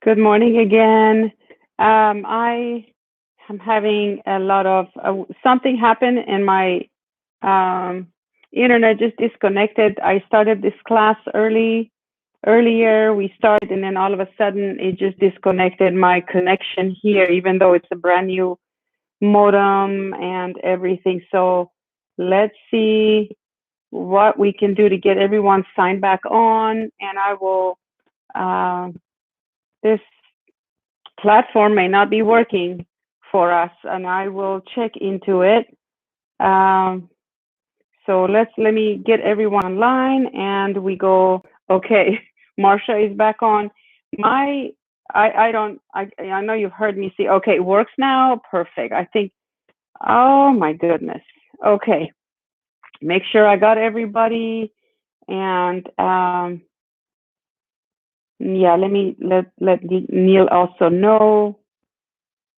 Good morning again. I am having a lot of something happened and my um, internet just disconnected. I started this class earlier. We started, and then all of a sudden it just disconnected my connection here, even though it's a brand new modem and everything. So let's see what we can do to get everyone signed back on, and I will. Uh, this platform may not be working for us, and I will check into it. Um, so let me get everyone online, and we go. Okay, Marsha is back on. My I know you've heard me say okay, it works now. Perfect. I think. Oh my goodness. Okay, make sure I got everybody, and yeah, let Neil also know.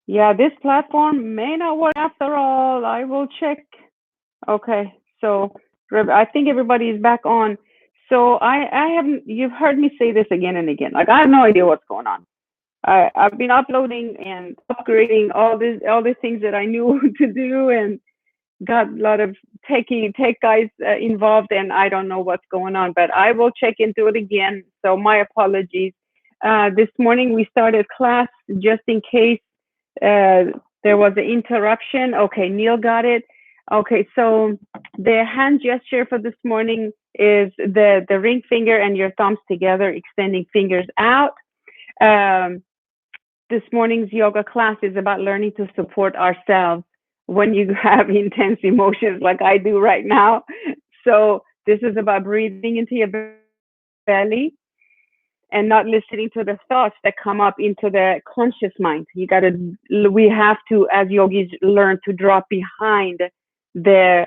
Yeah, this platform may not work after all. I will check. Okay, so I think everybody is back on. So I haven't. You've heard me say this again and again. Like I have no idea what's going on. I've been uploading and upgrading all the things that I knew to do, and got a lot of tech guys involved, and I don't know what's going on. But I will check into it again. So my apologies. This morning we started class just in case uh, there was an interruption. Okay, Neil got it. Okay, so the hand gesture for this morning is the ring finger and your thumbs together, extending fingers out. Um, this morning's yoga class is about learning to support ourselves when you have intense emotions like I do right now. So this is about breathing into your belly and not listening to the thoughts that come up into the conscious mind. We have to, as yogis, learn to drop behind the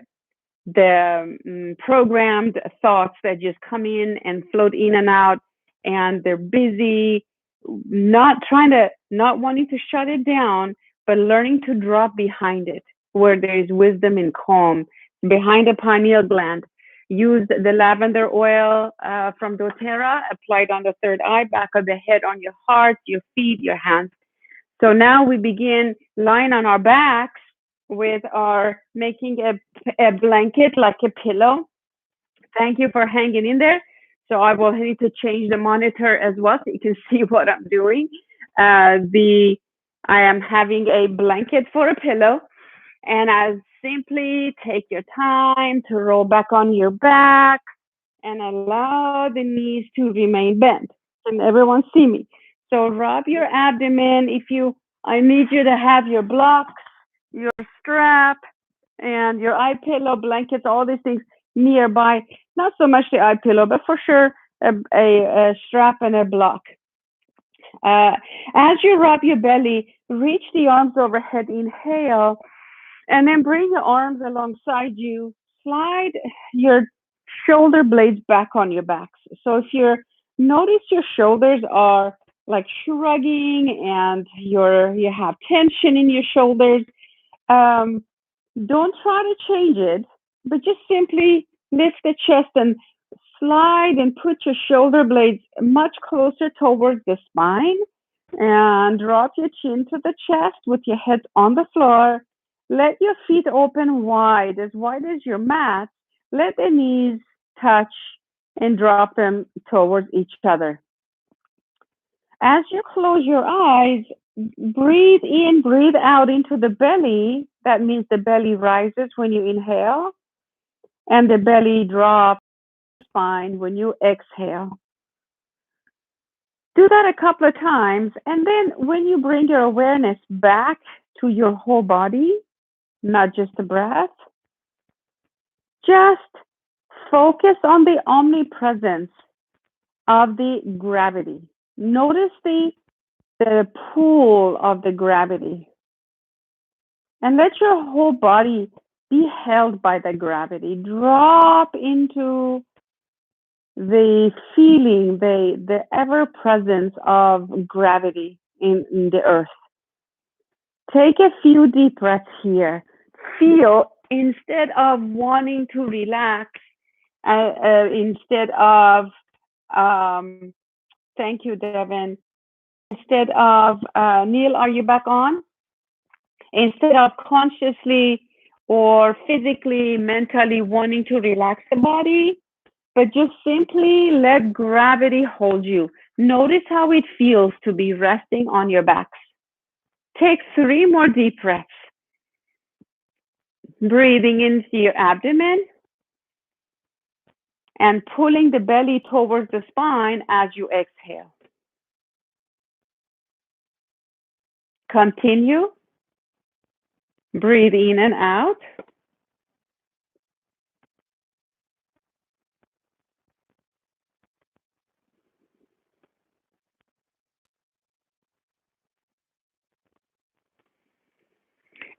programmed thoughts that just come in and float in and out, and they're busy, not wanting to shut it down, but learning to drop behind it, where there is wisdom and calm behind the pineal gland. Use the lavender oil from doTERRA, applied on the third eye, back of the head, on your heart, your feet, your hands. So now we begin lying on our backs with our making a blanket like a pillow. Thank you for hanging in there. So I will need to change the monitor as well so you can see what I'm doing. I am having a blanket for a pillow, and I simply take your time to roll back on your back and allow the knees to remain bent. And everyone see me. So rub your abdomen. I need you to have your blocks, your strap, and your eye pillow, blankets, all these things nearby. Not so much the eye pillow, but for sure a strap and a block. Uh, as you rub your belly, reach the arms overhead, inhale, and then bring your arms alongside you. Slide your shoulder blades back on your backs. So if notice your shoulders are like shrugging and you have tension in your shoulders, don't try to change it, but just simply lift the chest and slide and put your shoulder blades much closer towards the spine, and drop your chin to the chest with your head on the floor. Let your feet open wide as your mat. Let the knees touch and drop them towards each other. As you close your eyes, breathe in, breathe out into the belly. That means the belly rises when you inhale, and the belly drops spine when you exhale. Do that a couple of times, and then when you bring your awareness back to your whole body, not just the breath, just focus on the omnipresence of the gravity. Notice the pull of the gravity, and let your whole body be held by the gravity. Drop into the feeling, the ever presence of gravity in the earth. Take a few deep breaths here. Feel, instead of wanting to relax, instead of, thank you, Devin, instead of, Neil, are you back on? Instead of consciously or physically, mentally wanting to relax the body, but just simply let gravity hold you. Notice how it feels to be resting on your backs. Take 3 more deep breaths. Breathing into your abdomen and pulling the belly towards the spine as you exhale. Continue. Breathe in and out.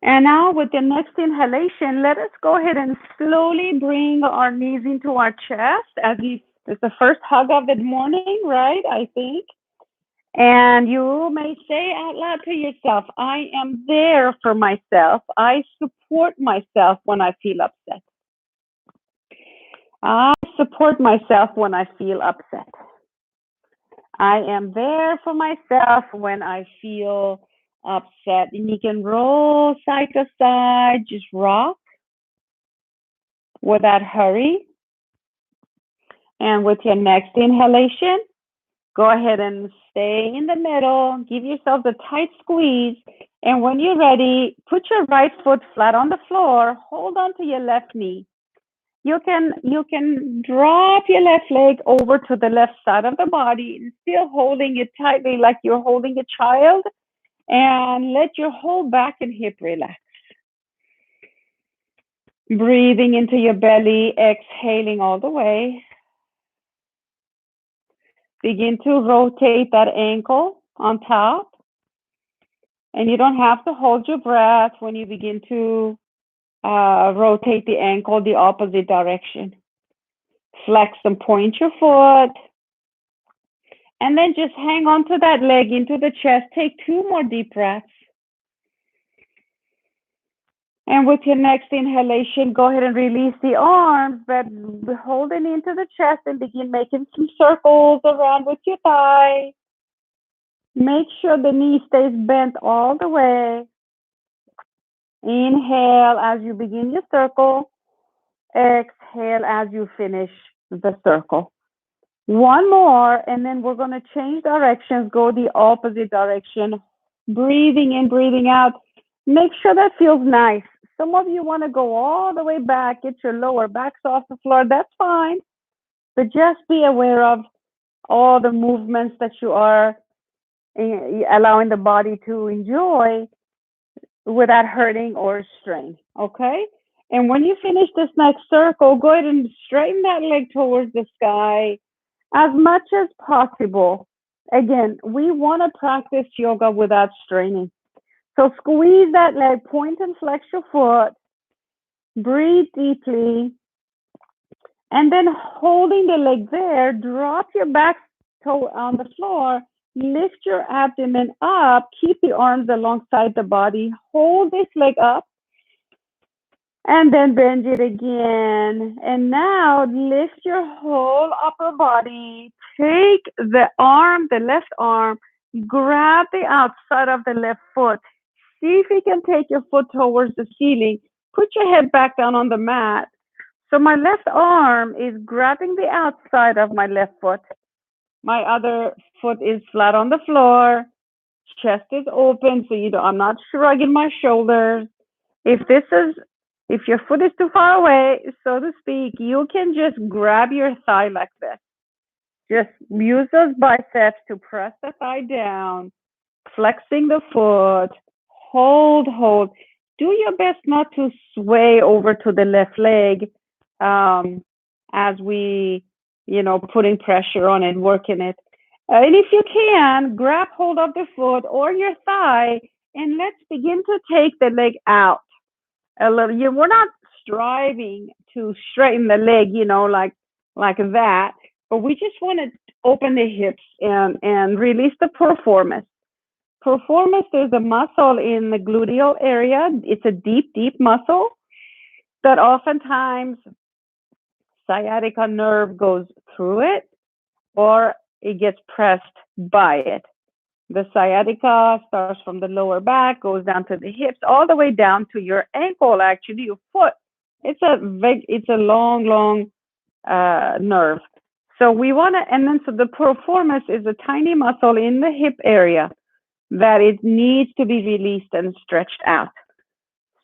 And now with the next inhalation, let us go ahead and slowly bring our knees into our chest as it's the first hug of the morning, right? I think. And you may say out loud to yourself, I am there for myself. I support myself when I feel upset. I support myself when I feel upset. I am there for myself when I feel upset. And you can roll side to side, just rock without hurry. And with your next inhalation, go ahead and stay in the middle. Give yourself a tight squeeze. And when you're ready, put your right foot flat on the floor. Hold on to your left knee. You can drop your left leg over to the left side of the body and still holding it tightly like you're holding a child. And let your whole back and hip relax. Breathing into your belly, exhaling all the way. Begin to rotate that ankle on top. And you don't have to hold your breath when you begin to rotate the ankle the opposite direction. Flex and point your foot. And then just hang on to that leg into the chest. Take 2 more deep breaths. And with your next inhalation, go ahead and release the arms, but hold it into the chest and begin making some circles around with your thigh. Make sure the knee stays bent all the way. Inhale as you begin your circle. Exhale as you finish the circle. 1 more, and then we're going to change directions, go the opposite direction. Breathing in, breathing out. Make sure that feels nice. Some of you want to go all the way back, get your lower backs off the floor. That's fine. But just be aware of all the movements that you are allowing the body to enjoy without hurting or strain, okay? And when you finish this next circle, go ahead and straighten that leg towards the sky as much as possible. Again, we want to practice yoga without straining. So squeeze that leg, point and flex your foot, breathe deeply, and then holding the leg there, drop your back toe on the floor, lift your abdomen up, keep the arms alongside the body, hold this leg up, and then bend it again. And now lift your whole upper body, take the arm, the left arm, grab the outside of the left foot. See if you can take your foot towards the ceiling. Put your head back down on the mat. So my left arm is grabbing the outside of my left foot. My other foot is flat on the floor. Chest is open, so I'm not shrugging my shoulders. If your foot is too far away, so to speak, you can just grab your thigh like this. Just use those biceps to press the thigh down, flexing the foot. Hold. Do your best not to sway over to the left leg as we, putting pressure on it, working it. And if you can, grab hold of the foot or your thigh, and let's begin to take the leg out a little. We're not striving to straighten the leg, like that, but we just want to open the hips and release the piriformis. Piriformis, there's a muscle in the gluteal area. It's a deep, deep muscle that oftentimes sciatica nerve goes through it or it gets pressed by it. The sciatica starts from the lower back, goes down to the hips, all the way down to your ankle, actually, your foot. It's a long, long nerve. So we want to, and then so the piriformis is a tiny muscle in the hip area that it needs to be released and stretched out.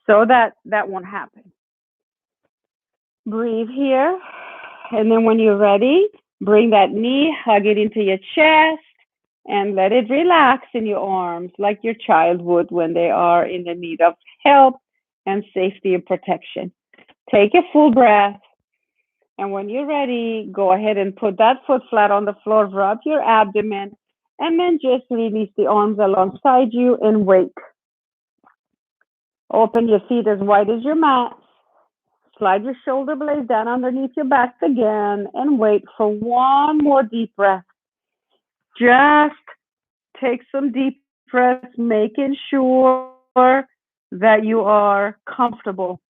So that won't happen. Breathe here. And then when you're ready, bring that knee, hug it into your chest, and let it relax in your arms like your child would when they are in the need of help and safety and protection. Take a full breath. And when you're ready, go ahead and put that foot flat on the floor, rub your abdomen, and then just release the arms alongside you and wait. Open your feet as wide as your mat. Slide your shoulder blades down underneath your back again and wait for one more deep breath. Just take some deep breaths, making sure that you are comfortable.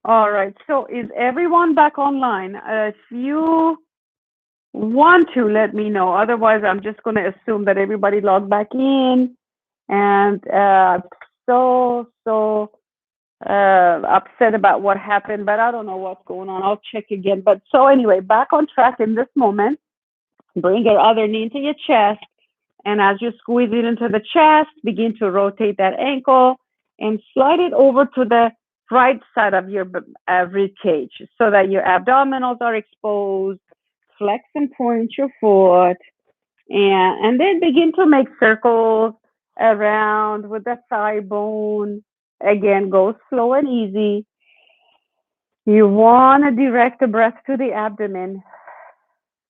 All right, so is everyone back online? If you want to, let me know. Otherwise, I'm just going to assume that everybody logged back in. And so upset about what happened, but I don't know what's going on. I'll check again. But so anyway, back on track in this moment. Bring your other knee into your chest. And as you squeeze it into the chest, begin to rotate that ankle and slide it over to the right side of your rib cage so that your abdominals are exposed. Flex and point your foot. And then begin to make circles around with the thigh bone. Again, go slow and easy. You want to direct the breath to the abdomen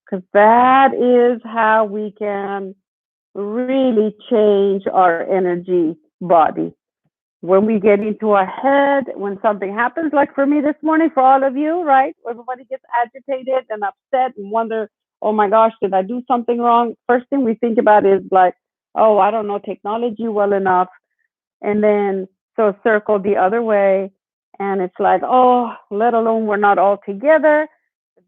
because that is how we can really change our energy body. When we get into our head, when something happens, like for me this morning, for all of you, right? Everybody gets agitated and upset and wonder, oh my gosh, did I do something wrong? First thing we think about is like, oh, I don't know technology well enough. And then so circle the other way. And it's like, oh, let alone we're not all together.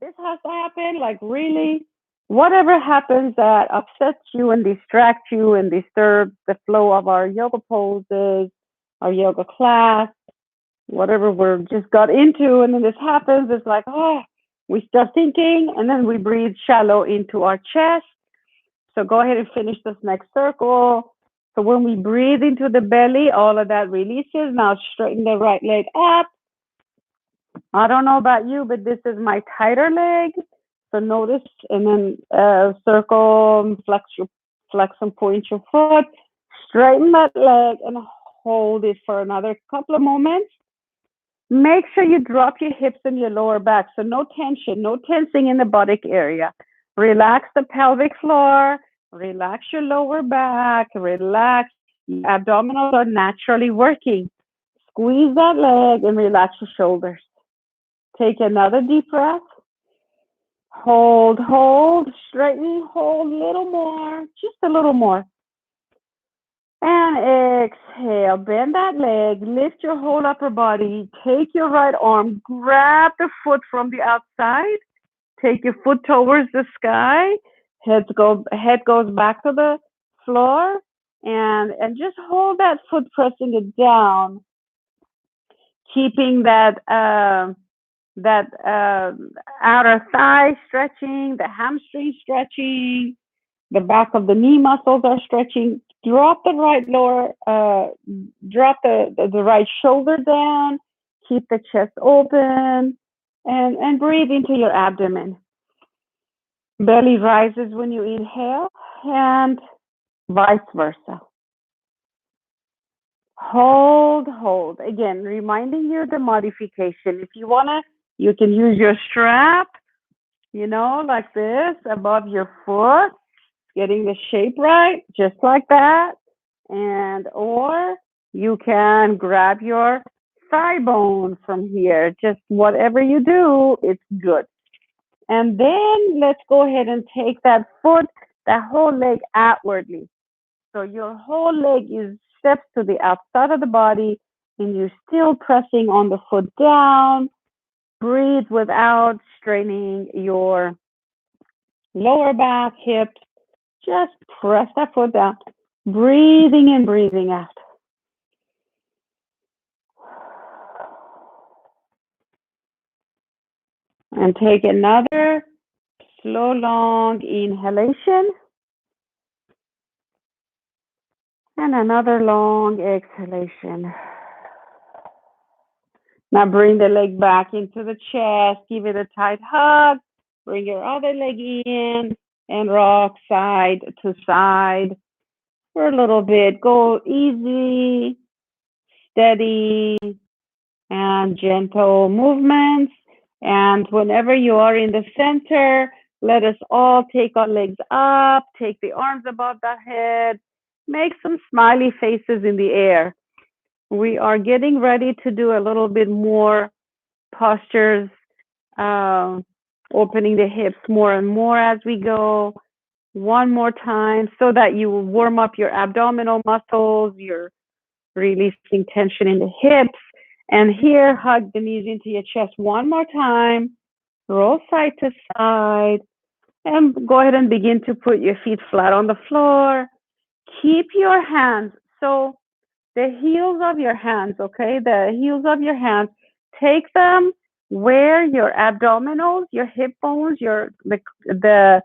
This has to happen. Like really, whatever happens that upsets you and distracts you and disturbs the flow of our yoga poses, our yoga class, whatever we're just got into, and then this happens, it's like, oh, we start thinking, and then we breathe shallow into our chest. So go ahead and finish this next circle. So when we breathe into the belly, all of that releases. Now straighten the right leg up. I don't know about you, but this is my tighter leg. So notice, and then circle, flex and point your foot. Straighten that leg and hold it for another couple of moments. Make sure you drop your hips and your lower back. So no tension, no tensing in the buttock area. Relax the pelvic floor. Relax your lower back. Relax. Your abdominals are naturally working. Squeeze that leg and relax your shoulders. Take another deep breath. Hold, straighten, hold a little more, just a little more. And exhale, bend that leg, lift your whole upper body, take your right arm, grab the foot from the outside, take your foot towards the sky, head goes back to the floor, and just hold that foot, pressing it down, keeping that outer thigh stretching, the hamstring stretching, the back of the knee muscles are stretching. Drop the right the right shoulder down. Keep the chest open, and breathe into your abdomen. Belly rises when you inhale, and vice versa. Hold. Again, reminding you the modification. If you wanna, you can use your strap, like this above your foot, getting the shape right, just like that. Or you can grab your thigh bone from here. Just whatever you do, it's good. And then let's go ahead and take that whole leg outwardly. So your whole leg steps to the outside of the body, and you're still pressing on the foot down. Breathe without straining your lower back, hips, Just press that foot down. Breathing in, breathing out. And take another slow, long inhalation. And another long exhalation. Now bring the leg back into the chest. Give it a tight hug. Bring your other leg in and rock side to side for a little bit. Go easy, steady, and gentle movements. And whenever you are in the center, let us all take our legs up, take the arms above the head, make some smiley faces in the air. We are getting ready to do a little bit more postures, opening the hips more and more as we go. One more time so that you will warm up your abdominal muscles, you're releasing tension in the hips. And here, hug the knees into your chest one more time. Roll side to side. And go ahead and begin to put your feet flat on the floor. Keep your hands. So the heels of your hands, okay? The heels of your hands, take them where your abdominals, your hip bones, the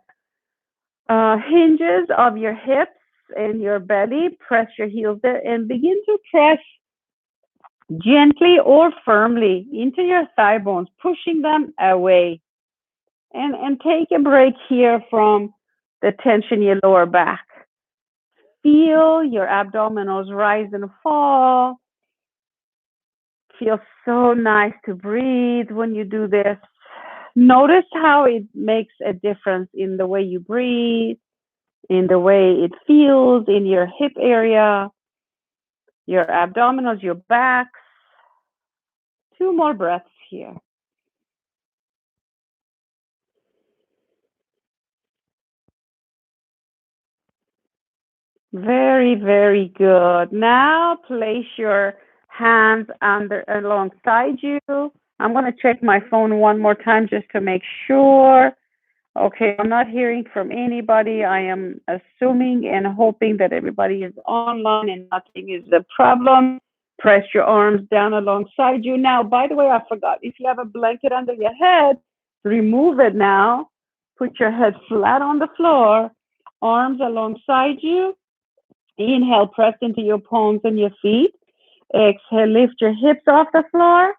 hinges of your hips and your belly, press your heels there and begin to press gently or firmly into your thigh bones, pushing them away. And take a break here from the tension in your lower back. Feel your abdominals rise and fall. Feels so nice to breathe when you do this. Notice how it makes a difference in the way you breathe, in the way it feels in your hip area, your abdominals, your backs. 2 more breaths here. Very, very good. Now place your hands alongside you. I'm going to check my phone one more time just to make sure. Okay, I'm not hearing from anybody. I am assuming and hoping that everybody is online and nothing is a problem. Press your arms down alongside you. Now, by the way, I forgot. If you have a blanket under your head, remove it now. Put your head flat on the floor, arms alongside you. Inhale, press into your palms and your feet. Exhale, lift your hips off the floor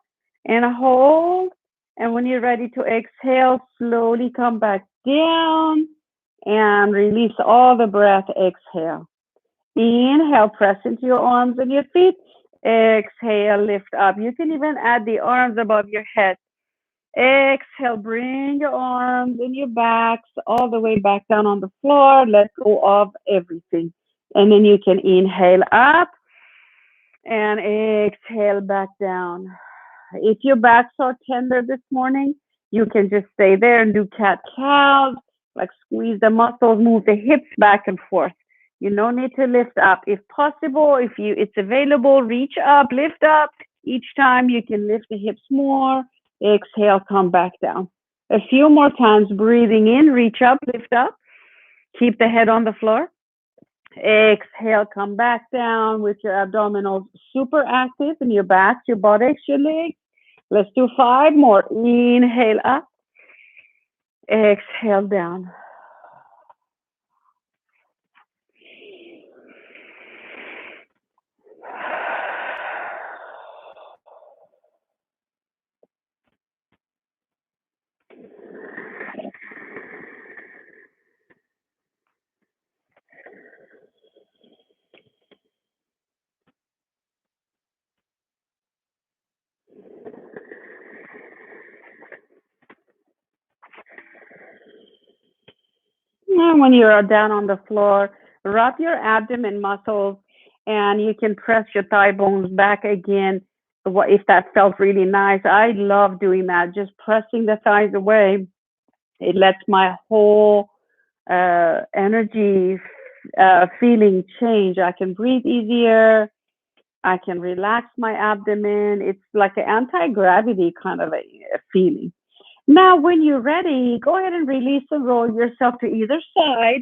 and hold. And when you're ready to exhale, slowly come back down and release all the breath. Exhale. Inhale, press into your arms and your feet. Exhale, lift up. You can even add the arms above your head. Exhale, bring your arms and your backs all the way back down on the floor. Let go of everything. And then you can inhale up and exhale back down. If your backs are tender this morning, you can just stay there and do cat-cows, like squeeze the muscles, move the hips back and forth. You don't need to lift up. If possible, if it's available, reach up, lift up. Each time you can lift the hips more. Exhale, come back down. A few more times, breathing in, reach up, lift up. Keep the head on the floor. Exhale, come back down with your abdominals super active in your back, your buttocks, your legs. Let's do 5 more. Inhale up. Exhale down. And when you're down on the floor, rub your abdomen muscles and you can press your thigh bones back again if that felt really nice. I love doing that, just pressing the thighs away. It lets my whole energy feeling change. I can breathe easier. I can relax my abdomen. It's like an anti-gravity kind of a feeling. Now, when you're ready, go ahead and release and roll yourself to either side.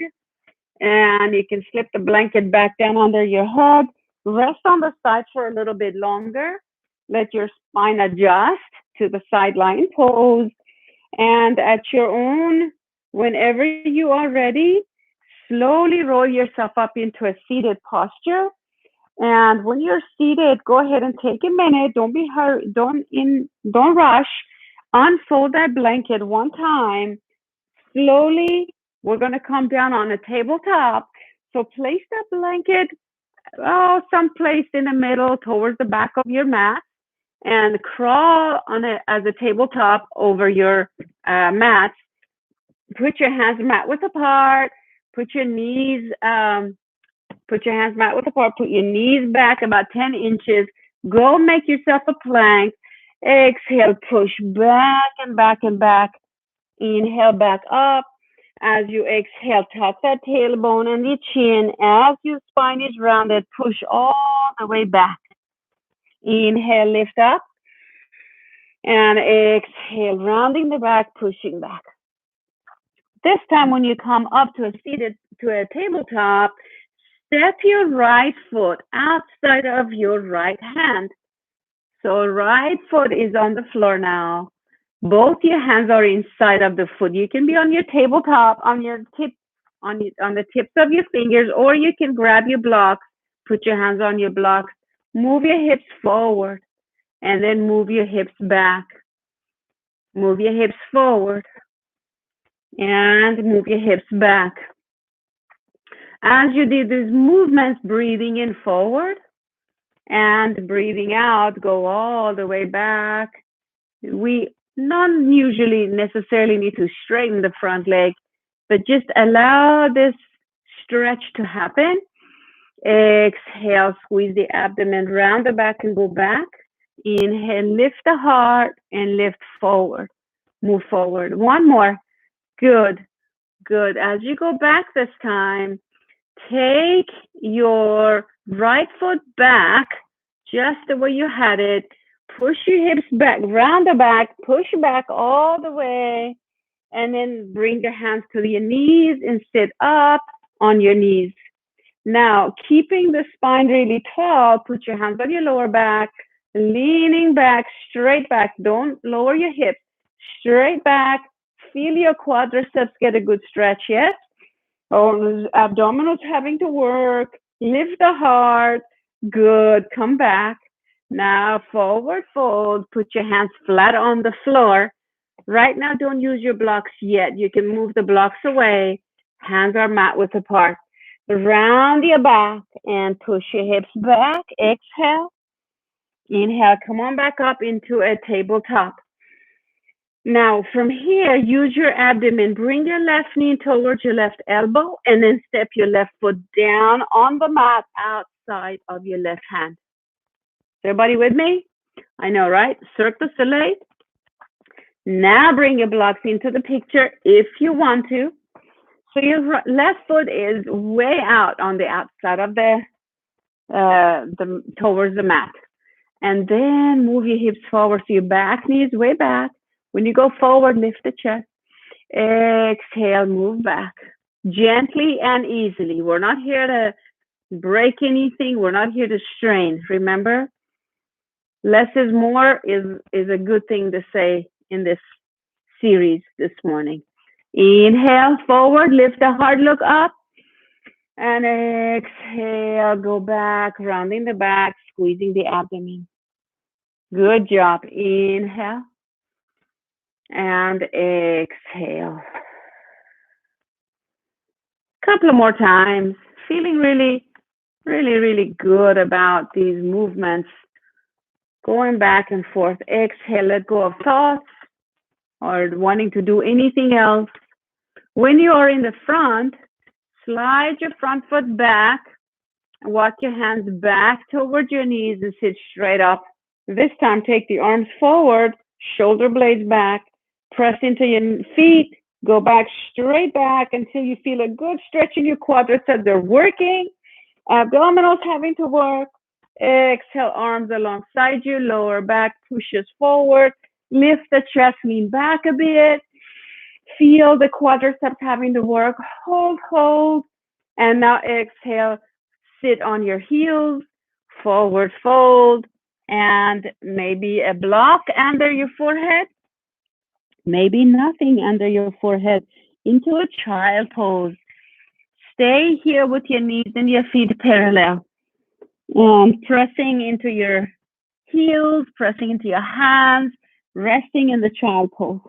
And you can slip the blanket back down under your head. Rest on the side for a little bit longer. Let your spine adjust to the sideline pose. And at your own, whenever you are ready, slowly roll yourself up into a seated posture. And when you're seated, go ahead and take a minute. Don't be hurry. Don't rush. Unfold that blanket one time. Slowly, we're going to come down on a tabletop. So place that blanket someplace in the middle towards the back of your mat and crawl on it as a tabletop over your mat. Put your hands mat width apart. Put your knees Put your hands mat width apart. Put your knees back about 10 inches. Go make yourself a plank. Exhale, push back and back and back. Inhale, back up. As you exhale, tuck that tailbone and the chin. As your spine is rounded, push all the way back. Inhale, lift up. And exhale, rounding the back, pushing back. This time when you come up to a tabletop, step your right foot outside of your right hand. So right foot is on the floor now. Both your hands are inside of the foot. You can be on your tabletop, on the tips of your fingers, or you can grab your blocks, put your hands on your blocks, move your hips forward, and then move your hips back. Move your hips forward, and move your hips back. As you do these movements, breathing in forward and breathing out, go all the way back. We not usually necessarily need to straighten the front leg, but just allow this stretch to happen. Exhale, squeeze the abdomen, round the back and go back. Inhale, lift the heart and lift forward. Move forward. One more. Good, good. As you go back this time, take your right foot back just the way you had it. Push your hips back, round the back, push back all the way, and then bring your hands to your knees and sit up on your knees. Now, keeping the spine really tall, put your hands on your lower back, leaning back, straight back. Don't lower your hips. Straight back. Feel your quadriceps get a good stretch, yes? Or abdominals having to work. Lift the heart. Good. Come back. Now, forward fold. Put your hands flat on the floor. Right now, don't use your blocks yet. You can move the blocks away. Hands are mat width apart. Round your back and push your hips back. Exhale. Inhale. Come on back up into a tabletop. Now, from here, use your abdomen. Bring your left knee towards your left elbow and then step your left foot down on the mat outside of your left hand. Everybody with me? I know, right? Cirque du Soleil. Now bring your blocks into the picture if you want to. So your left foot is way out on the outside of the towards the mat. And then move your hips forward. So your back knee is way back. When you go forward, lift the chest. Exhale, move back. Gently and easily. We're not here to break anything. We're not here to strain. Remember? Less is more is a good thing to say in this series this morning. Inhale, forward, lift the heart, look up. And exhale, go back, rounding the back, squeezing the abdomen. Good job. Inhale. And exhale. Couple of more times. Feeling really, really, really good about these movements. Going back and forth. Exhale, let go of thoughts or wanting to do anything else. When you are in the front, slide your front foot back. Walk your hands back towards your knees and sit straight up. This time, take the arms forward, shoulder blades back. Press into your feet. Go back straight back until you feel a good stretch in your quadriceps. They're working. Abdominals having to work. Exhale, arms alongside you. Lower back pushes forward. Lift the chest, lean back a bit. Feel the quadriceps having to work. Hold, hold. And now exhale, sit on your heels, forward fold, and maybe a block under your forehead, maybe nothing under your forehead, into a child pose. Stay here with your knees and your feet parallel, and pressing into your heels, pressing into your hands, resting in the child pose.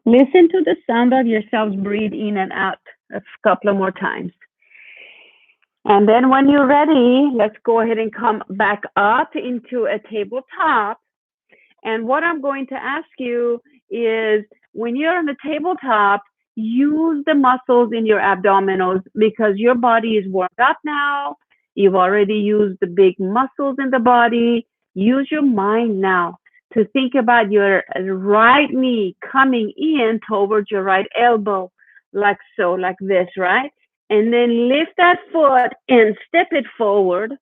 Listen to the sound of yourselves breathe in and out a couple of more times. And then when you're ready, let's go ahead and come back up into a tabletop. And what I'm going to ask you is, when you're on the tabletop, use the muscles in your abdominals, because your body is warmed up now. You've already used the big muscles in the body. Use your mind now to think about your right knee coming in towards your right elbow, like so, like this, right? And then lift that foot and step it forward.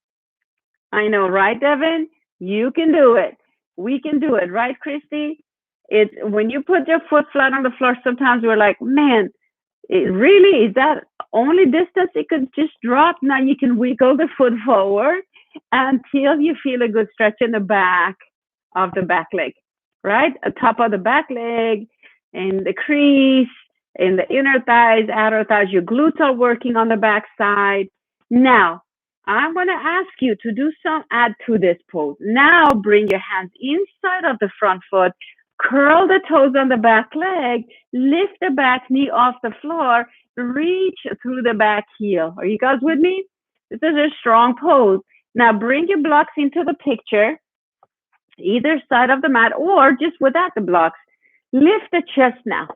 I know, right, Devin? You can do it. We can do it, right, Christy? It's when you put your foot flat on the floor, sometimes we're like, man, it really is that only distance it could just drop. Now you can wiggle the foot forward until you feel a good stretch in the back of the back leg, right? The top of the back leg, and the crease, in the inner thighs, outer thighs. Your glutes are working on the back side. Now, I'm going to ask you to do some add to this pose. Now, bring your hands inside of the front foot, curl the toes on the back leg, lift the back knee off the floor, reach through the back heel. Are you guys with me? This is a strong pose. Now, bring your blocks into the picture, either side of the mat or just without the blocks. Lift the chest now.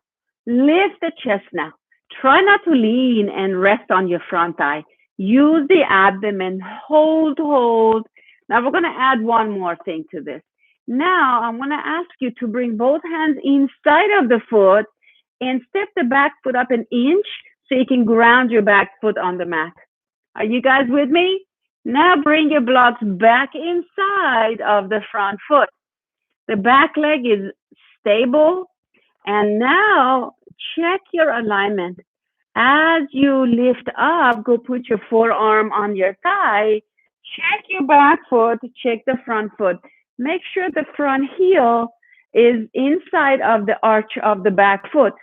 Lift the chest now. Try not to lean and rest on your front thigh. Use the abdomen. Hold, hold. Now we're going to add one more thing to this. Now I'm going to ask you to bring both hands inside of the foot and step the back foot up an inch so you can ground your back foot on the mat. Are you guys with me? Now bring your blocks back inside of the front foot. The back leg is stable. And now check your alignment. As you lift up, go put your forearm on your thigh. Check your back foot, check the front foot. Make sure the front heel is inside of the arch of the back foot.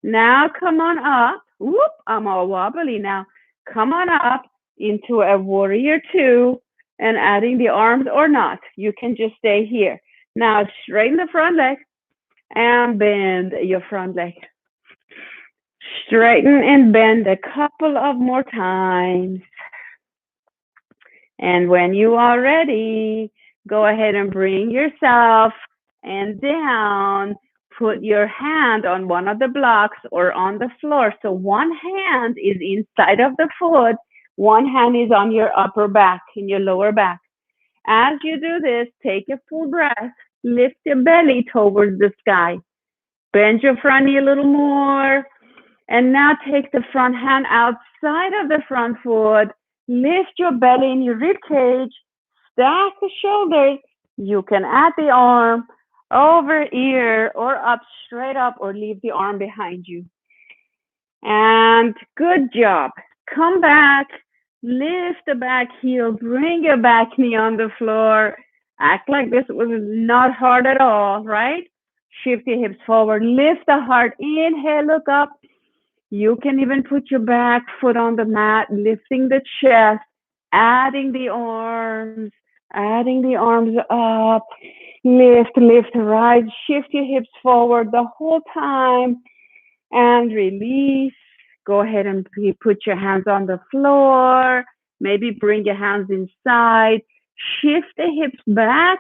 Now come on up. Whoop, I'm all wobbly now. Come on up into a warrior two and adding the arms or not. You can just stay here. Now straighten the front leg and bend your front leg. Straighten and bend a couple of more times. And when you are ready, go ahead and bring yourself and down. Put your hand on one of the blocks or on the floor. So one hand is inside of the foot. One hand is on your upper back, in your lower back. As you do this, take a full breath. Lift your belly towards the sky. Bend your front knee a little more. And now take the front hand outside of the front foot. Lift your belly and your rib cage. Stack the shoulders. You can add the arm over ear or up, straight up, or leave the arm behind you. And good job. Come back. Lift the back heel. Bring your back knee on the floor. Act like this was not hard at all, right? Shift your hips forward. Lift the heart. Inhale, look up. You can even put your back foot on the mat, lifting the chest, adding the arms up. Lift, lift, rise. Shift your hips forward the whole time and release. Go ahead and put your hands on the floor. Maybe bring your hands inside. Shift the hips back.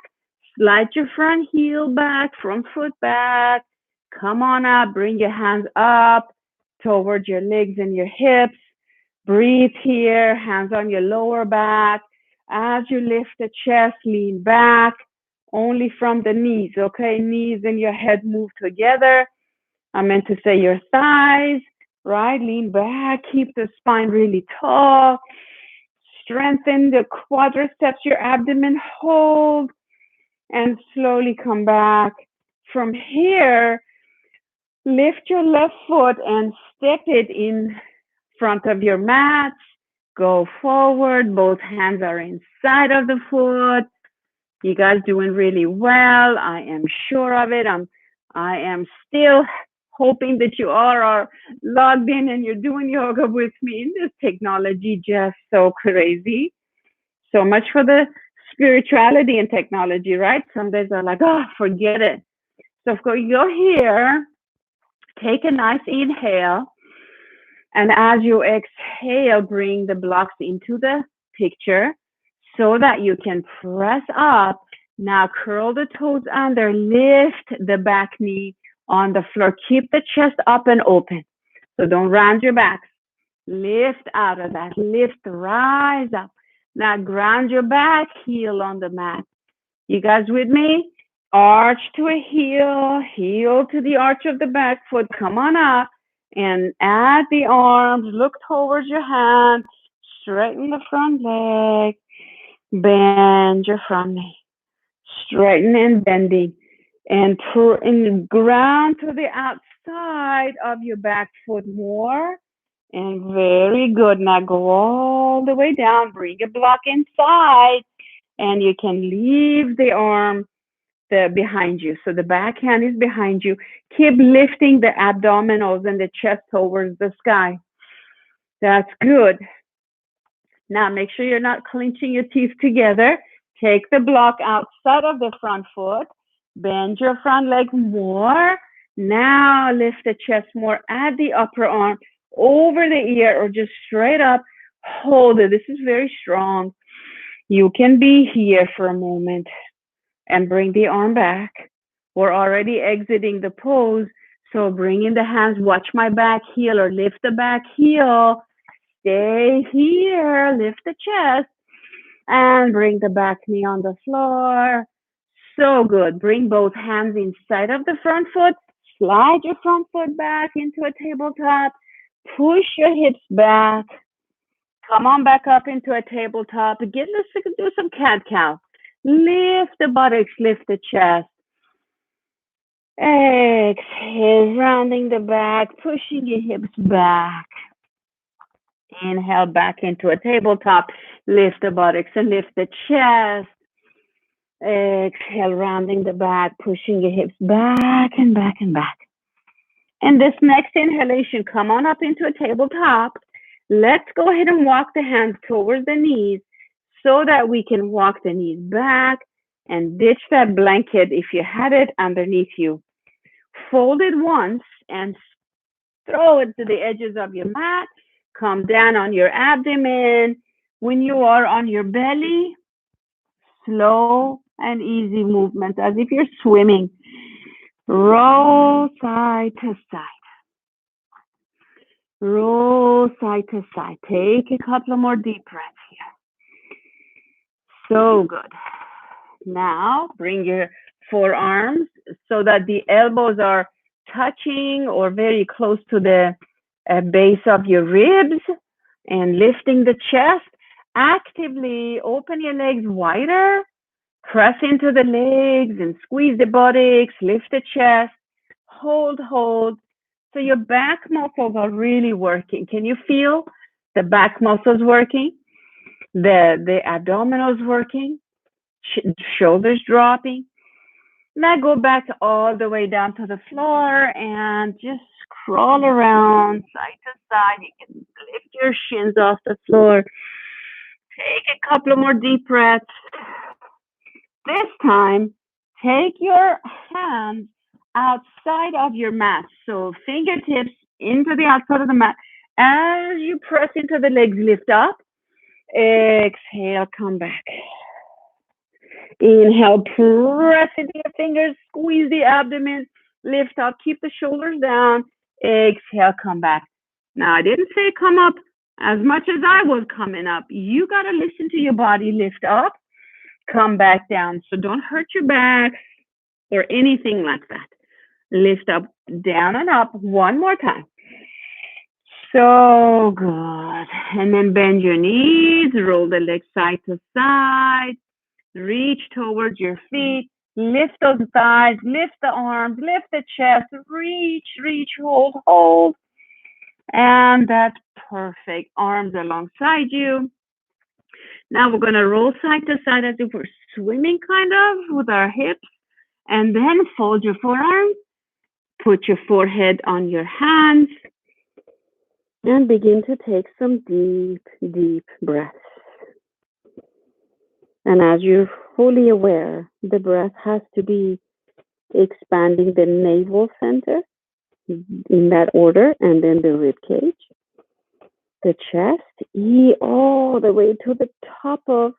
Slide your front heel back, front foot back. Come on up. Bring your hands up towards your legs and your hips. Breathe here. Hands on your lower back. As you lift the chest, lean back. Only from the knees, okay? Knees and your head move together. I meant to say your thighs, right? Lean back. Keep the spine really tall. Strengthen the quadriceps, your abdomen. Hold. and slowly come back. From here, lift your left foot and step it in front of your mat. Go forward. Both hands are inside of the foot. You guys doing really well. I am sure of it. I am still hoping that you all are logged in and you're doing yoga with me. This technology just so crazy. So much for the spirituality and technology, right? Some days are like, oh, forget it. So if you go here, take a nice inhale. And as you exhale, bring the blocks into the picture so that you can press up. Now curl the toes under, lift the back knee on the floor. Keep the chest up and open. So don't round your back. Lift out of that. Lift, rise up. Now ground your back heel on the mat. You guys with me? Arch to a heel, heel to the arch of the back foot. Come on up and add the arms. Look towards your hand. Straighten the front leg. Bend your front knee. Straighten and bending. And ground to the outside of your back foot more. And very good. Now go all the way down. Bring a block inside. And you can leave the arm behind you. So the back hand is behind you. Keep lifting the abdominals and the chest towards the sky. That's good. Now make sure you're not clenching your teeth together. Take the block outside of the front foot. Bend your front leg more. Now lift the chest more. Add the upper arm over the ear or just straight up. Hold it. This is very strong. You can be here for a moment and bring the arm back. We're already exiting the pose. So bring in the hands. Watch my back heel or lift the back heel. Stay here. Lift the chest. And bring the back knee on the floor. So good. Bring both hands inside of the front foot. Slide your front foot back into a tabletop. Push your hips back. Come on back up into a tabletop. Let's do some cat-cow. Lift the buttocks, lift the chest. Exhale, rounding the back, pushing your hips back. Inhale back into a tabletop. Lift the buttocks and lift the chest. Exhale, rounding the back, pushing your hips back and back and back. And this next inhalation, come on up into a tabletop. Let's go ahead and walk the hands towards the knees so that we can walk the knees back and ditch that blanket if you had it underneath you. Fold it once and throw it to the edges of your mat. Come down on your abdomen. When you are on your belly, slow and easy movement as if you're swimming. Roll side to side. Roll side to side. Take a couple more deep breaths here. So good. Now bring your forearms so that the elbows are touching or very close to the base of your ribs, and lifting the chest. Actively open your legs wider. Press into the legs and squeeze the buttocks. Lift the chest. Hold, hold. So your back muscles are really working. Can you feel the back muscles working? The abdominals working? Shoulders dropping. Now go back all the way down to the floor and just crawl around side to side. You can lift your shins off the floor. Take a couple more deep breaths. This time, take your hands outside of your mat. So fingertips into the outside of the mat. As you press into the legs, lift up. Exhale, come back. Inhale, press into your fingers, squeeze the abdomen, lift up, keep the shoulders down. Exhale, come back. Now, I didn't say come up as much as I was coming up. You got to listen to your body. Lift up, come back down. So don't hurt your back or anything like that. Lift up, down and up. One more time. So good. And then bend your knees, roll the legs side to side. Reach towards your feet. Lift those thighs, lift the arms, lift the chest, reach, hold. And that's perfect. Arms alongside you. Now we're going to roll side to side as if we're swimming kind of with our hips. And then fold your forearms. Put your forehead on your hands. And begin to take some deep, deep breaths. And as you're fully aware, the breath has to be expanding the navel center in that order, and then the rib cage, the chest, all the way to the top of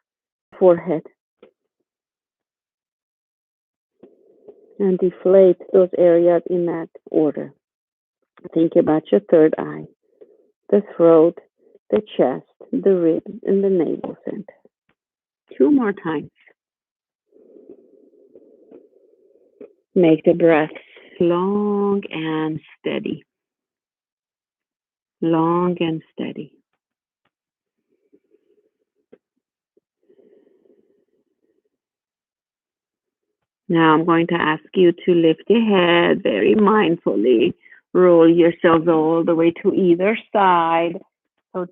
the forehead. And deflate those areas in that order. Think about your third eye, the throat, the chest, the ribs, and the navel center. 2 more times. Make the breath long and steady. Long and steady. Now I'm going to ask you to lift your head very mindfully. Roll yourselves all the way to either side. So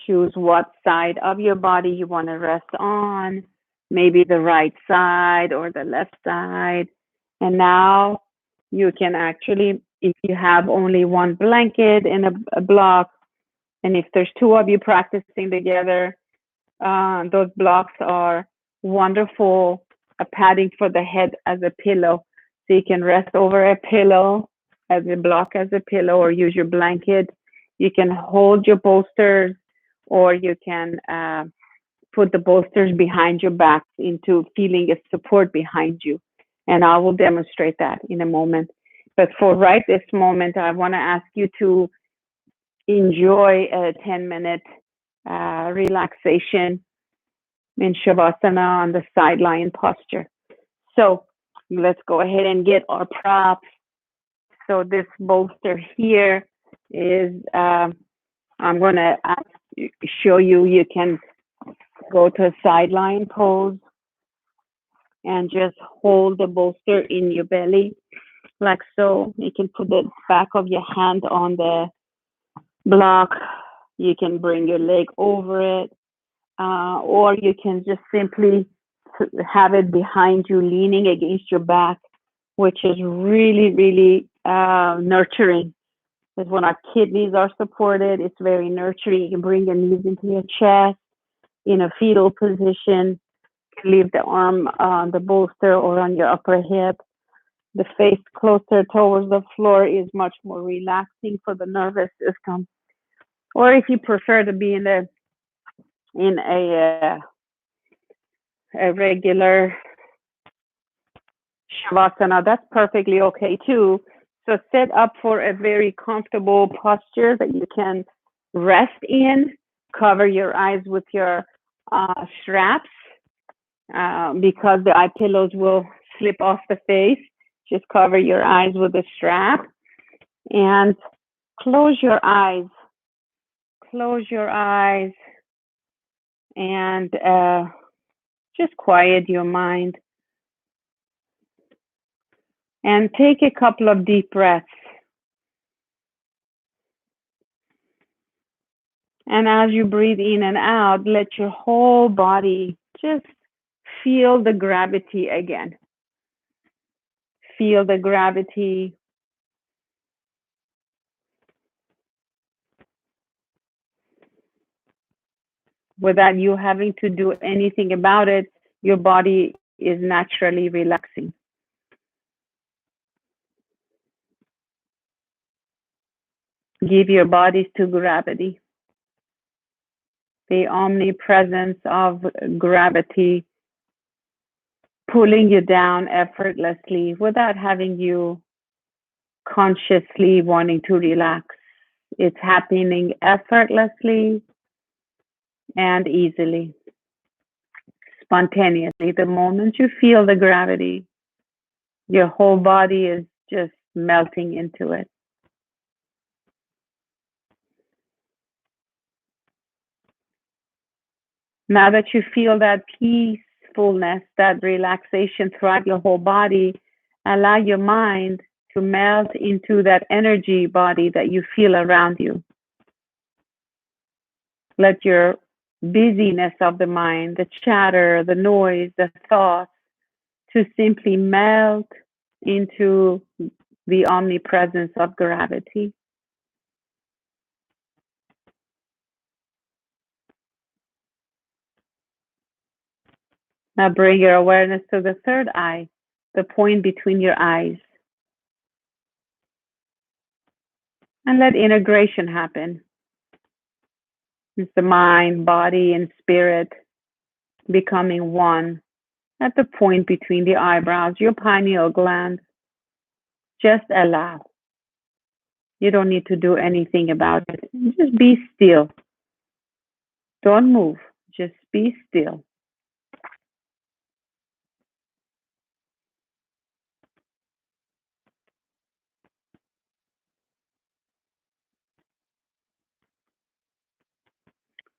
choose what side of your body you want to rest on. Maybe the right side or the left side. And now you can actually, if you have only one blanket and a block, and if there's 2 of you practicing together, those blocks are wonderful, a padding for the head as a pillow. So you can rest over a pillow as a block as a pillow, or use your blanket. You can hold your bolsters, or you can put the bolsters behind your back into feeling a support behind you. And I will demonstrate that in a moment. But for right this moment, I want to ask you to enjoy a 10-minute relaxation in Shavasana on the side lion posture. So let's go ahead and get our props. So this bolster here is, I'm going to show you, you can go to a side lion pose and just hold the bolster in your belly like so. You can put the back of your hand on the block. You can bring your leg over it, or you can just simply have it behind you, leaning against your back, which is really, really nurturing. Because when our kidneys are supported, it's very nurturing. You can bring your knees into your chest in a fetal position. Leave the arm on the bolster or on your upper hip. The face closer towards the floor is much more relaxing for the nervous system. Or if you prefer to be in a regular Shavasana, that's perfectly okay too. So set up for a very comfortable posture that you can rest in. Cover your eyes with your straps because the eye pillows will slip off the face. Just cover your eyes with a strap and close your eyes. Close your eyes and just quiet your mind. And take a couple of deep breaths. And as you breathe in and out, let your whole body just feel the gravity again. Feel the gravity. Without you having to do anything about it, your body is naturally relaxing. Give your bodies to gravity. The omnipresence of gravity pulling you down effortlessly without having you consciously wanting to relax. It's happening effortlessly and easily, spontaneously. The moment you feel the gravity, your whole body is just melting into it. Now that you feel that peacefulness, that relaxation throughout your whole body, allow your mind to melt into that energy body that you feel around you. Let your busyness of the mind, the chatter, the noise, the thoughts, to simply melt into the omnipresence of gravity. Now bring your awareness to the third eye, the point between your eyes, and let integration happen. It's the mind, body, and spirit becoming one at the point between the eyebrows, your pineal gland. Just allow. You don't need to do anything about it. Just be still. Don't move. Just be still.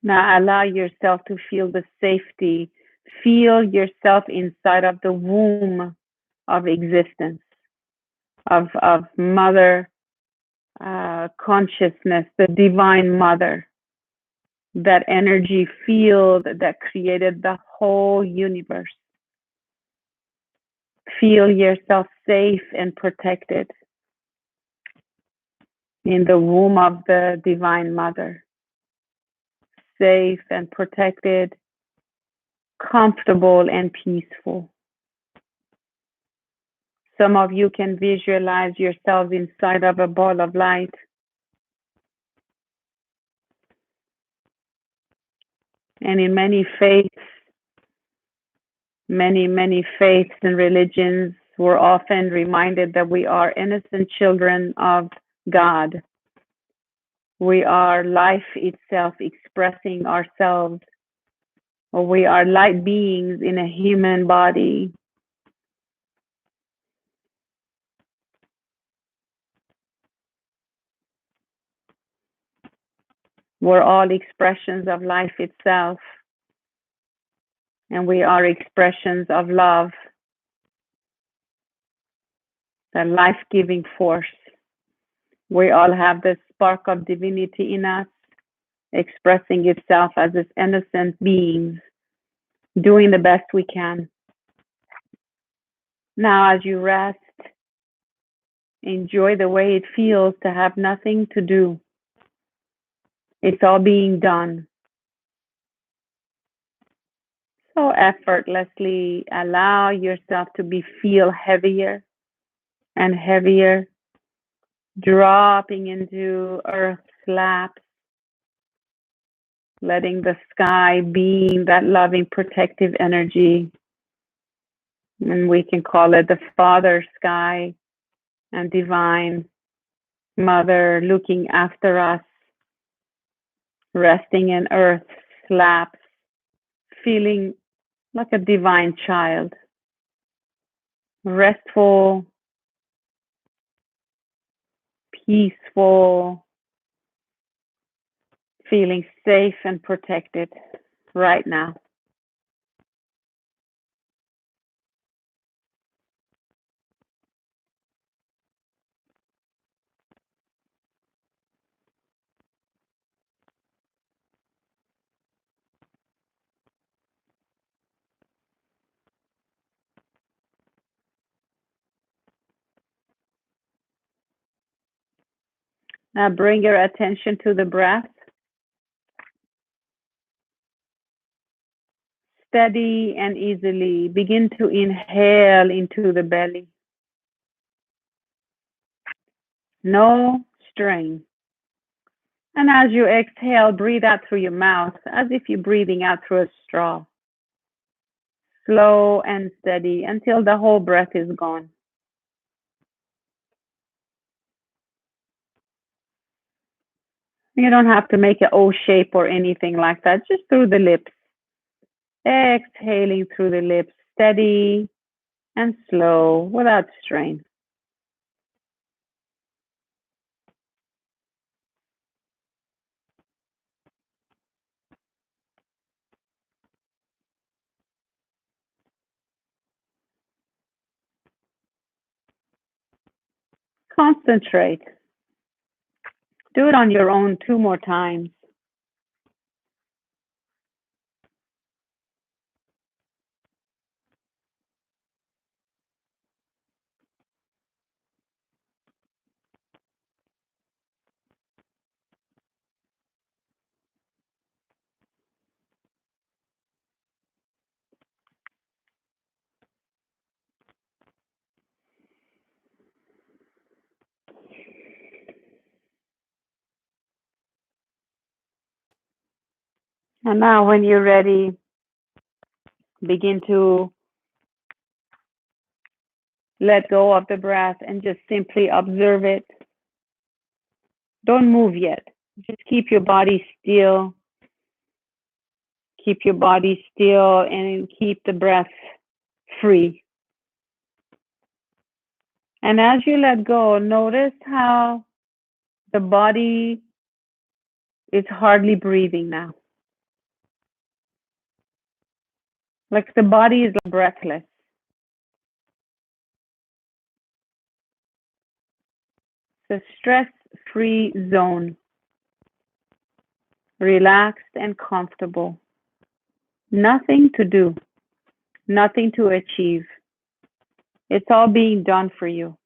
Now allow yourself to feel the safety. Feel yourself inside of the womb of existence, of mother consciousness, the divine mother, that energy field that created the whole universe. Feel yourself safe and protected in the womb of the divine mother. Safe and protected, comfortable and peaceful. Some of you can visualize yourselves inside of a ball of light. And in many faiths, many faiths and religions, we're often reminded that we are innocent children of God. We are life itself expressing ourselves, or we are light beings in a human body. We're all expressions of life itself, and we are expressions of love, the life-giving force. We all have the spark of divinity in us, expressing itself as this innocent beings, doing the best we can. Now, as you rest, enjoy the way it feels to have nothing to do. It's all being done. So effortlessly allow yourself to feel heavier and heavier, dropping into earth's laps, letting the sky beam that loving protective energy. And we can call it the Father Sky and Divine Mother looking after us, resting in earth's laps, feeling like a divine child, restful, peaceful, feeling safe and protected right now. Now bring your attention to the breath. Steady and easily begin to inhale into the belly. No strain. And as you exhale, breathe out through your mouth as if you're breathing out through a straw. Slow and steady until the whole breath is gone. You don't have to make an O shape or anything like that, just through the lips. Exhaling through the lips, steady and slow without strain. concentrate. Do it on your own 2 more times. And now when you're ready, begin to let go of the breath and just simply observe it. Don't move yet. Just keep your body still. Keep your body still and keep the breath free. And as you let go, notice how the body is hardly breathing now. Like the body is breathless. It's a stress-free zone. Relaxed and comfortable. Nothing to do. Nothing to achieve. It's all being done for you.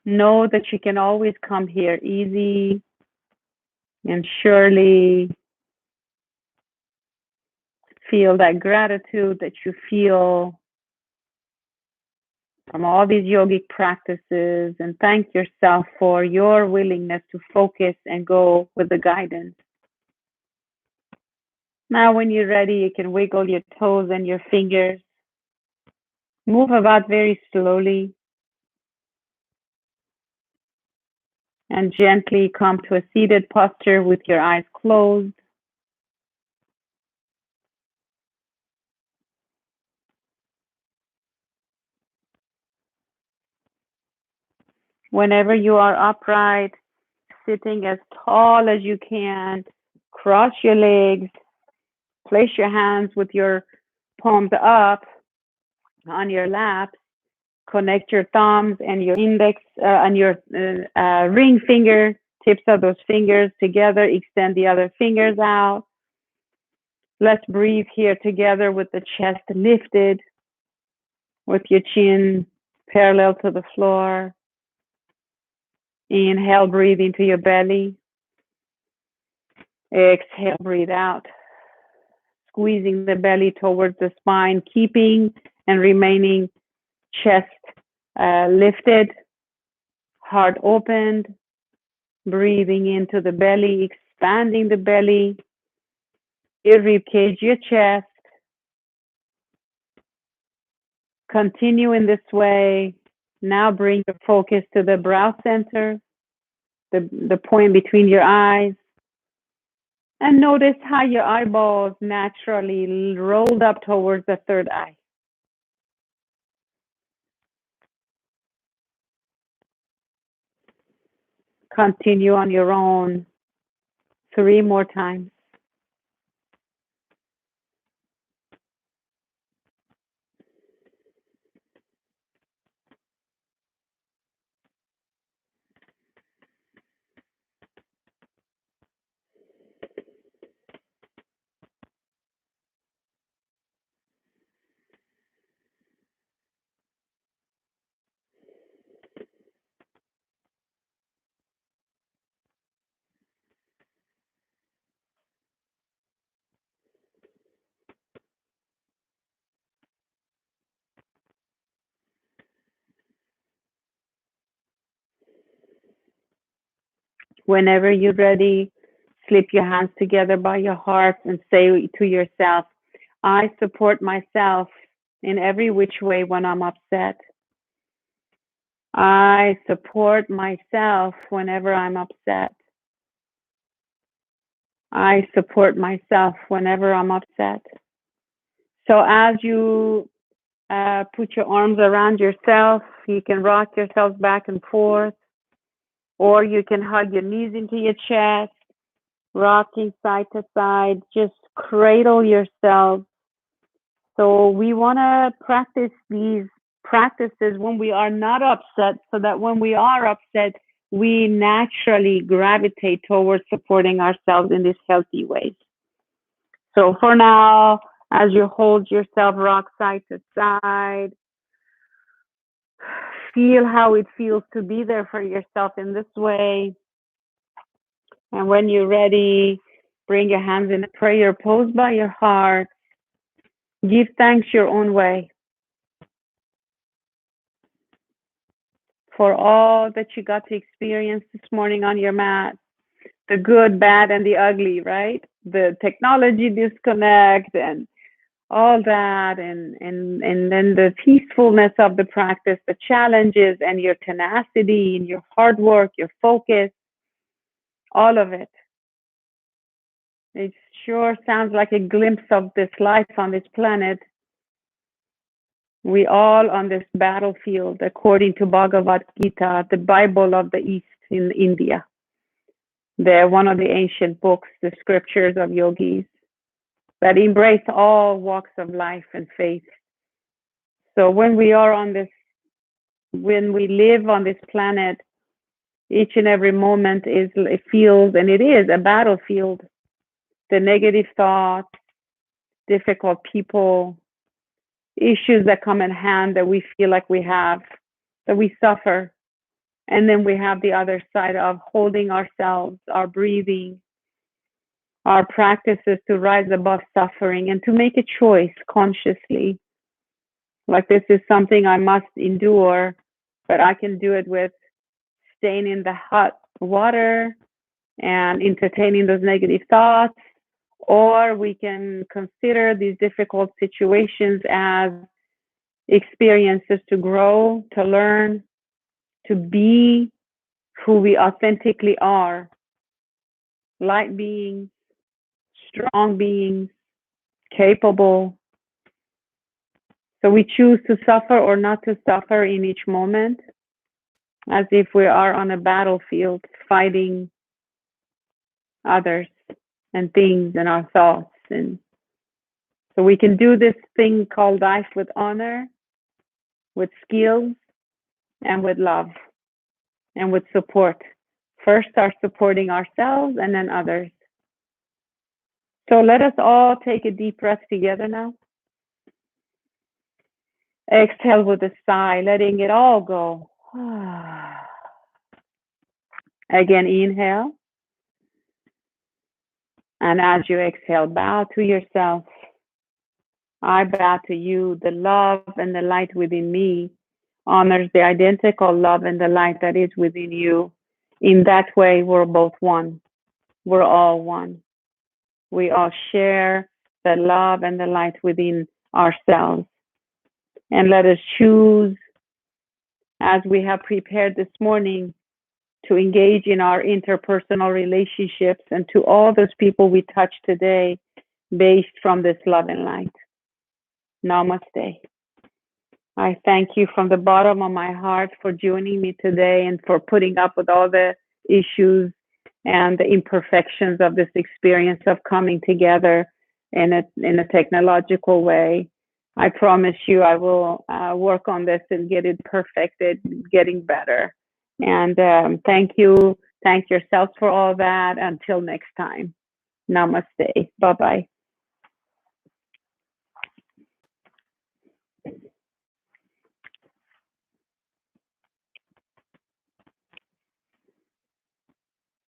Know that you can always come here easy and surely. Feel that gratitude that you feel from all these yogic practices and thank yourself for your willingness to focus and go with the guidance. Now, when you're ready, you can wiggle your toes and your fingers. Move about very slowly and gently come to a seated posture with your eyes closed. Whenever you are upright, sitting as tall as you can, cross your legs, place your hands with your palms up on your lap, connect your thumbs and your index and your ring finger, tips of those fingers together, extend the other fingers out. Let's breathe here together with the chest lifted, with your chin parallel to the floor. Inhale, breathe into your belly. Exhale, breathe out. Squeezing the belly towards the spine, keeping and remaining chest lifted, heart opened, breathing into the belly, expanding the belly, your rib cage, your chest. Continue in this way. Now bring your focus to the brow center, the point between your eyes. And notice how your eyeballs naturally rolled up towards the third eye. Continue on your own 3 more times. Whenever you're ready, slip your hands together by your heart and say to yourself, I support myself in every which way when I'm upset. I support myself whenever I'm upset. I support myself whenever I'm upset. So as you put your arms around yourself, you can rock yourself back and forth, or you can hug your knees into your chest, rocking side to side. Just cradle yourself. So we want to practice these practices when we are not upset, so that when we are upset, we naturally gravitate towards supporting ourselves in these healthy ways. So for now, as you hold yourself rock side to side, feel how it feels to be there for yourself in this way. And when you're ready, bring your hands in a prayer pose by your heart. Give thanks your own way for all that you got to experience this morning on your mat. The good, bad, and the ugly, right? The technology disconnect and all that, and then the peacefulness of the practice, the challenges, and your tenacity and your hard work, your focus, all of it. It sure sounds like a glimpse of this life on this planet. We all on this battlefield, according to Bhagavad Gita, the Bible of the East in India. They're one of the ancient books, the scriptures of yogis that embrace all walks of life and faith. So when we are on this, when we live on this planet, each and every moment it feels, and it is a battlefield. The negative thoughts, difficult people, issues that come in hand that we feel like we have, that we suffer. And then we have the other side of holding ourselves, our breathing, our practices to rise above suffering and to make a choice consciously. Like, this is something I must endure, but I can do it with staying in the hot water and entertaining those negative thoughts, or we can consider these difficult situations as experiences to grow, to learn, to be who we authentically are. Light beings, strong beings, capable. So we choose to suffer or not to suffer in each moment, as if we are on a battlefield fighting others and things and our thoughts. And so we can do this thing called life with honor, with skills, and with love, and with support. First, start supporting ourselves and then others. So let us all take a deep breath together now. Exhale with a sigh, letting it all go. Again, inhale. And as you exhale, bow to yourself. I bow to you. The love and the light within me honors the identical love and the light that is within you. In that way, we're both one. We're all one. We all share the love and the light within ourselves. And let us choose, as we have prepared this morning, to engage in our interpersonal relationships and to all those people we touch today based from this love and light. Namaste. I thank you from the bottom of my heart for joining me today and for putting up with all the issues and the imperfections of this experience of coming together in a technological way. I promise you I will work on this and get it perfected, getting better. And thank you. Thank yourselves for all that. Until next time. Namaste. Bye-bye.